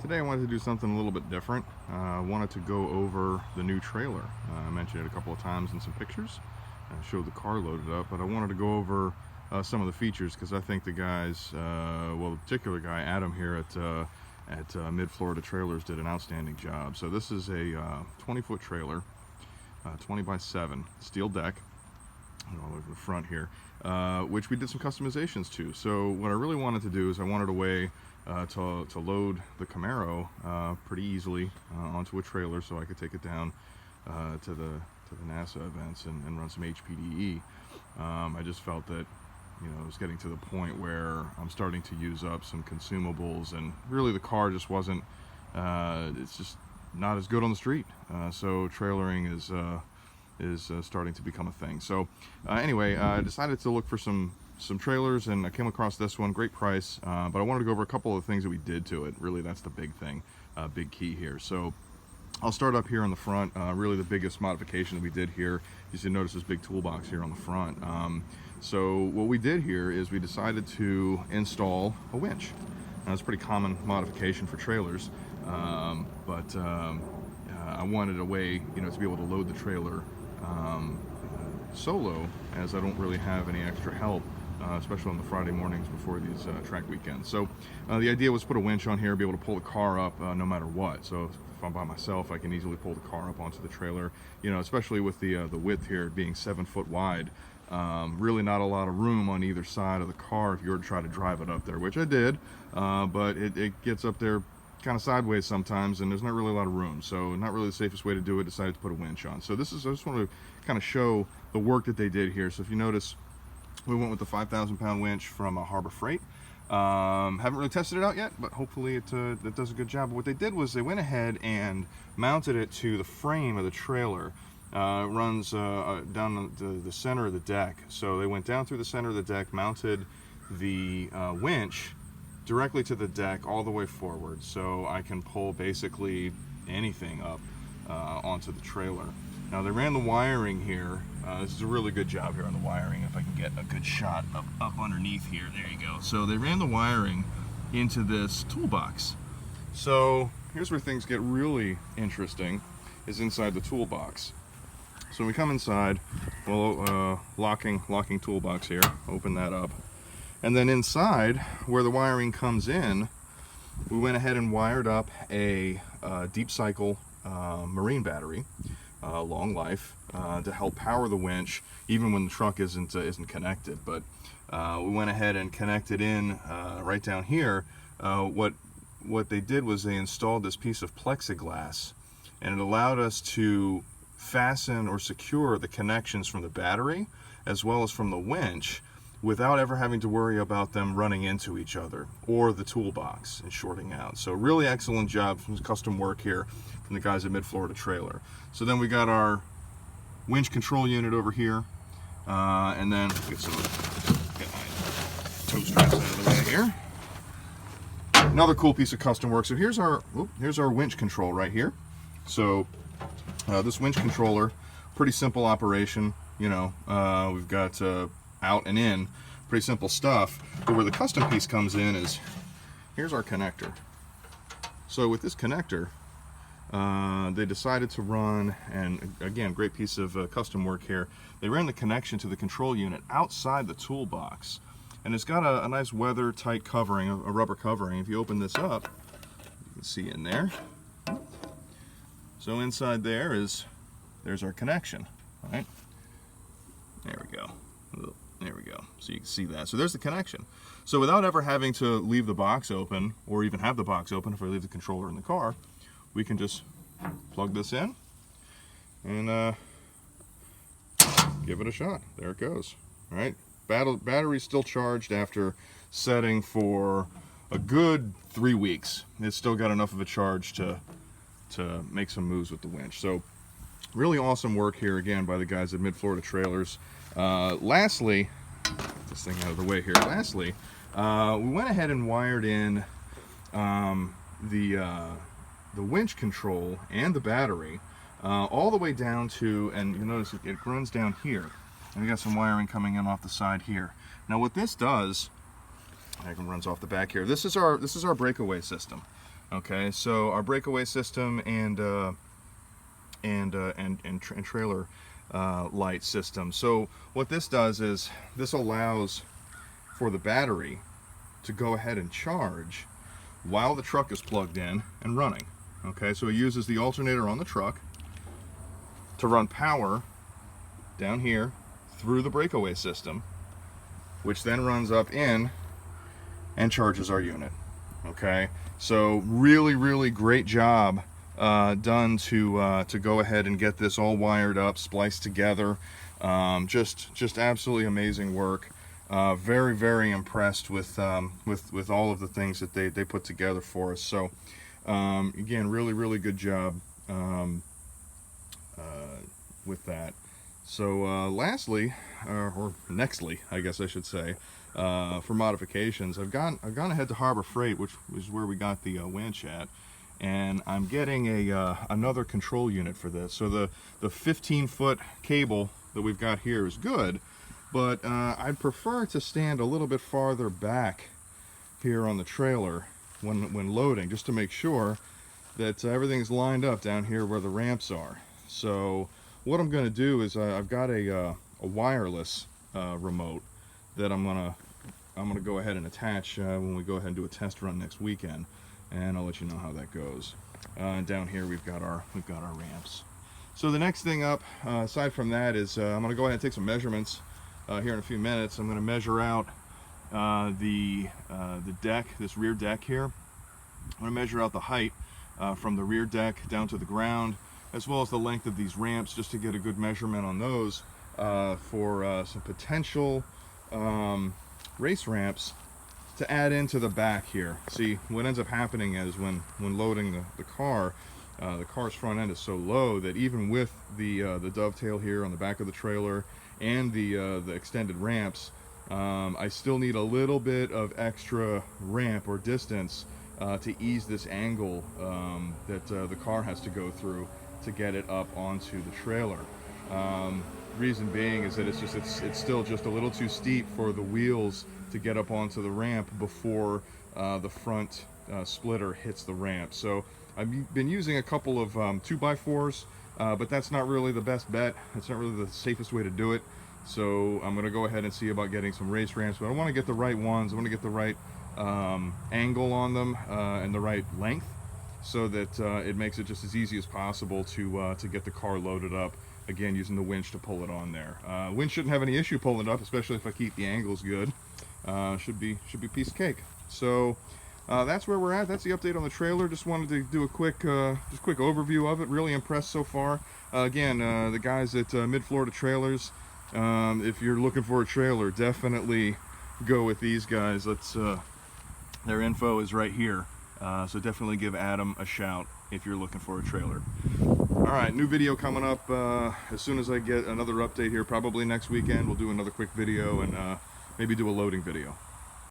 Today I wanted to do something a little bit different. I wanted to go over the new trailer. I mentioned it a couple of times in some pictures. I showed the car loaded up, but I wanted to go over some of the features because I think the guys, well, the particular guy, Adam here at Mid-Florida Trailers did an outstanding job. So this is a 20-foot trailer, 20 by 7, steel deck, all over the front here, which we did some customizations to. So what I really wanted to do is I wanted a way to load the Camaro pretty easily onto a trailer so I could take it down to the NASA events and run some HPDE. I just felt that, you know, it was getting to the point where I'm starting to use up some consumables, and really the car just wasn't, it's just not as good on the street. So trailering is starting to become a thing. So anyway, I decided to look for some trailers, and I came across this one. Great price, but I wanted to go over a couple of things that we did to it. Really, that's the big thing, big key here. So I'll start up here on the front. Really the biggest modification that we did here, you should notice this big toolbox here on the front. So what we did here is we decided to install a winch. Now, it's a pretty common modification for trailers, but I wanted a way, you know, to be able to load the trailer solo, as I don't really have any extra help, especially on the Friday mornings before these track weekends. So the idea was put a winch on here, be able to pull the car up no matter what. So if I'm by myself, I can easily pull the car up onto the trailer, you know, especially with the width here being 7 foot wide. Really not a lot of room on either side of the car if you were to try to drive it up there, which I did, but it gets up there kind of sideways sometimes, and there's not really a lot of room, so not really the safest way to do it. Decided to put a winch on. So this is, I just want to kind of show the work that they did here. So if you notice, we went with the 5,000-pound winch from Harbor Freight. Haven't really tested it out yet, but hopefully it does a good job. But what they did was they went ahead and mounted it to the frame of the trailer. It runs down the center of the deck. So they went down through the center of the deck, mounted the winch directly to the deck all the way forward, so I can pull basically anything up onto the trailer. Now they ran the wiring here. This is a really good job here on the wiring. If I can get a good shot up underneath here, there you go. So they ran the wiring into this toolbox. So here's where things get really interesting, is inside the toolbox. So we come inside, well, locking toolbox here, open that up. And then inside, where the wiring comes in, we went ahead and wired up a deep cycle marine battery, long life, to help power the winch, even when the truck isn't connected. But we went ahead and connected in right down here. What they did was they installed this piece of plexiglass, and it allowed us to fasten or secure the connections from the battery as well as from the winch, without ever having to worry about them running into each other or the toolbox and shorting out. So really excellent job from custom work here from the guys at Mid-Florida Trailer. So then we got our winch control unit over here, and then get my toe straps out of the way here. Another cool piece of custom work. So here's our winch control right here. So this winch controller, pretty simple operation. You know, we've got out and in, pretty simple stuff. But where the custom piece comes in is, here's our connector. So with this connector, they decided to run, and again, great piece of custom work here, they ran the connection to the control unit outside the toolbox. And it's got a nice weather tight covering, a rubber covering. If you open this up, you can see in there. So inside there's our connection, right? There we go. There we go. So you can see that. So there's the connection. So without ever having to leave the box open, or even have the box open if I leave the controller in the car, we can just plug this in and give it a shot. There it goes. All right. Battery's still charged after setting for a good 3 weeks. It's still got enough of a charge to make some moves with the winch. So really awesome work here again by the guys at Mid-Florida Trailers. Lastly, get this thing out of the way here. Lastly, we went ahead and wired in the winch control and the battery all the way down to, and you notice it runs down here. And we got some wiring coming in off the side here. Now what this does, it runs off the back here. This is our breakaway system. Okay, so our breakaway system and trailer light system. So what this does is this allows for the battery to go ahead and charge while the truck is plugged in and running. Okay, so it uses the alternator on the truck to run power down here through the breakaway system, which then runs up in and charges our unit. Okay, so really great job done to go ahead and get this all wired up, spliced together. Just absolutely amazing work. Very impressed with all of the things that they put together for us. So again, really good job with that. So lastly, or nextly, I guess I should say, for modifications, I've gone ahead to Harbor Freight, which is where we got the winch at, and I'm getting another control unit for this. So the 15-foot cable that we've got here is good, but I'd prefer to stand a little bit farther back here on the trailer when loading, just to make sure that everything's lined up down here where the ramps are. So what I'm going to do is I've got a wireless remote that I'm gonna go ahead and attach when we go ahead and do a test run next weekend, and I'll let you know how that goes. And down here we've got our ramps. So the next thing up, aside from that, is I'm gonna go ahead and take some measurements here in a few minutes. I'm gonna measure out the deck, this rear deck here. I'm gonna measure out the height from the rear deck down to the ground, as well as the length of these ramps, just to get a good measurement on those for some potential race ramps to add into the back here. See, what ends up happening is when loading the car's front end is so low that even with the dovetail here on the back of the trailer and the extended ramps, I still need a little bit of extra ramp or distance to ease this angle that the car has to go through to get it up onto the trailer. Reason being is that it's still just a little too steep for the wheels to get up onto the ramp before the front splitter hits the ramp. So I've been using a couple of 2x4s, but that's not really the best bet. It's not really the safest way to do it. So I'm going to go ahead and see about getting some race ramps, but I want to get the right ones. I want to get the right angle on them and the right length, so that it makes it just as easy as possible to get the car loaded up, again using the winch to pull it on there. Winch shouldn't have any issue pulling it up, especially if I keep the angles good. Should be a piece of cake. So that's where we're at. That's the update on the trailer. Just wanted to do a quick overview of it. Really impressed so far. Again, the guys at Mid-Florida Trailers, if you're looking for a trailer, definitely go with these guys. Their info is right here. So definitely give Adam a shout if you're looking for a trailer. Alright, new video coming up as soon as I get another update here, probably next weekend. We'll do another quick video and maybe do a loading video.